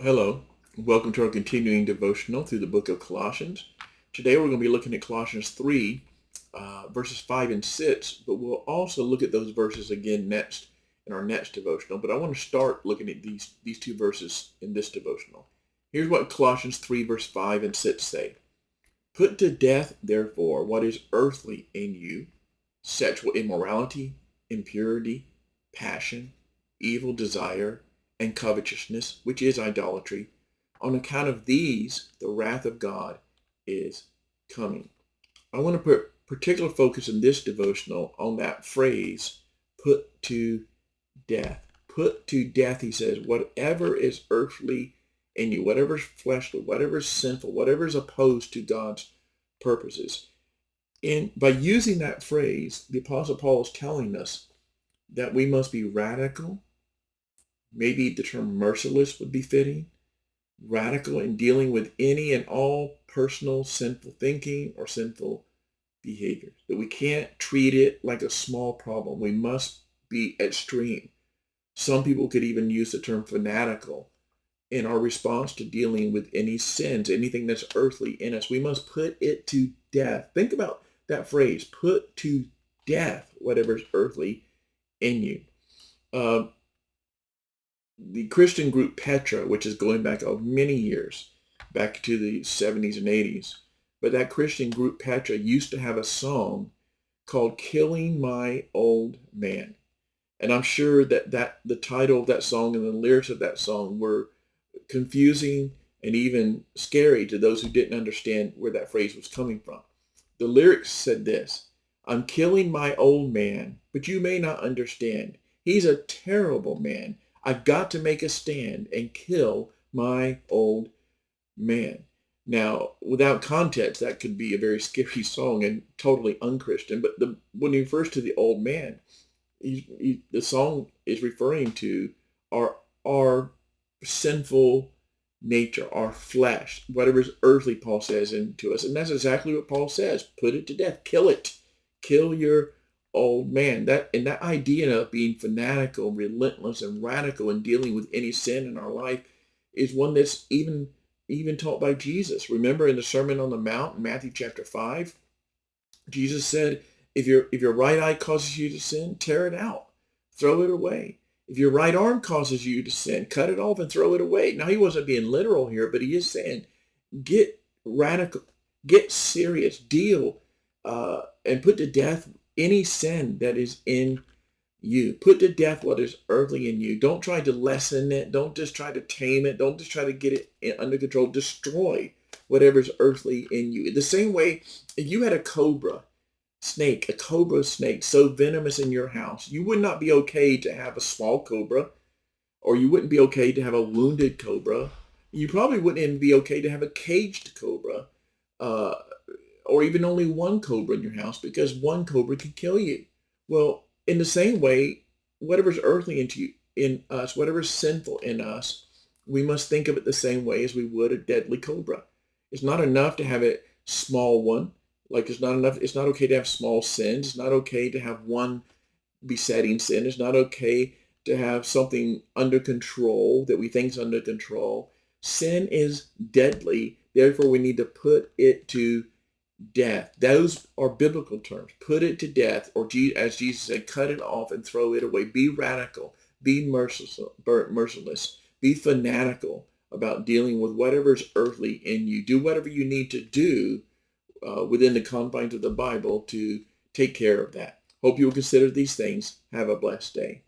Hello, welcome to our continuing devotional through the book of Colossians. Today we're going to be looking at Colossians 3, verses 5 and 6, but we'll also look at those verses again next in our next devotional. But I want to start looking at these two verses in this devotional. Here's what Colossians 3, verse 5 and 6 say. Put to death, therefore, what is earthly in you, sexual immorality, impurity, passion, evil desire, and covetousness, which is idolatry. On account of these, the wrath of God is coming. I want to put particular focus in this devotional on that phrase, put to death. Put to death, he says, whatever is earthly in you, whatever is fleshly, whatever is sinful, whatever is opposed to God's purposes. And by using that phrase, the Apostle Paul is telling us that we must be radical. Maybe the term merciless would be fitting. Radical in dealing with any and all personal sinful thinking or sinful behaviors. That we can't treat it like a small problem. We must be extreme. Some people could even use the term fanatical in our response to dealing with any sins, anything that's earthly in us. We must put it to death. Think about that phrase, put to death whatever's earthly in you. The Christian group Petra, which is going back many years, back to the 70s and 80s, but that Christian group Petra used to have a song called Killing My Old Man. And I'm sure that the title of that song and the lyrics of that song were confusing and even scary to those who didn't understand where that phrase was coming from. The lyrics said this: I'm killing my old man, but you may not understand. He's a terrible man. I've got to make a stand and kill my old man. Now, without context, that could be a very scary song and totally unchristian. But when he refers to the old man, the song is referring to our sinful nature, our flesh, whatever's earthly, Paul says, into us. And that's exactly what Paul says. Put it to death. Kill it. Kill your old man. That idea of being fanatical, relentless, and radical in dealing with any sin in our life is one that's even taught by Jesus. Remember in the Sermon on the Mount in Matthew chapter 5, Jesus said, if your right eye causes you to sin, tear it out. Throw it away. If your right arm causes you to sin, cut it off and throw it away. Now, he wasn't being literal here, but he is saying, get radical, get serious, deal, and put to death any sin that is in you. Put to death what is earthly in you. Don't try to lessen it. Don't just try to tame it. Don't just try to get it under control. Destroy whatever's earthly in you. The same way, if you had a cobra snake so venomous in your house, you would not be okay to have a small cobra, or you wouldn't be okay to have a wounded cobra. You probably wouldn't even be okay to have a caged cobra. Or even only one cobra in your house, because one cobra can kill you. Well, in the same way, whatever's earthly in us, whatever's sinful in us, we must think of it the same way as we would a deadly cobra. It's not enough to have a small one. Like it's not enough. It's not okay to have small sins. It's not okay to have one besetting sin. It's not okay to have something under control that we think is under control. Sin is deadly. Therefore, we need to put it to death. Those are biblical terms. Put it to death, or as Jesus said, cut it off and throw it away. Be radical. Be merciless. Be fanatical about dealing with whatever's earthly in you. Do whatever you need to do within the confines of the Bible to take care of that. Hope you will consider these things. Have a blessed day.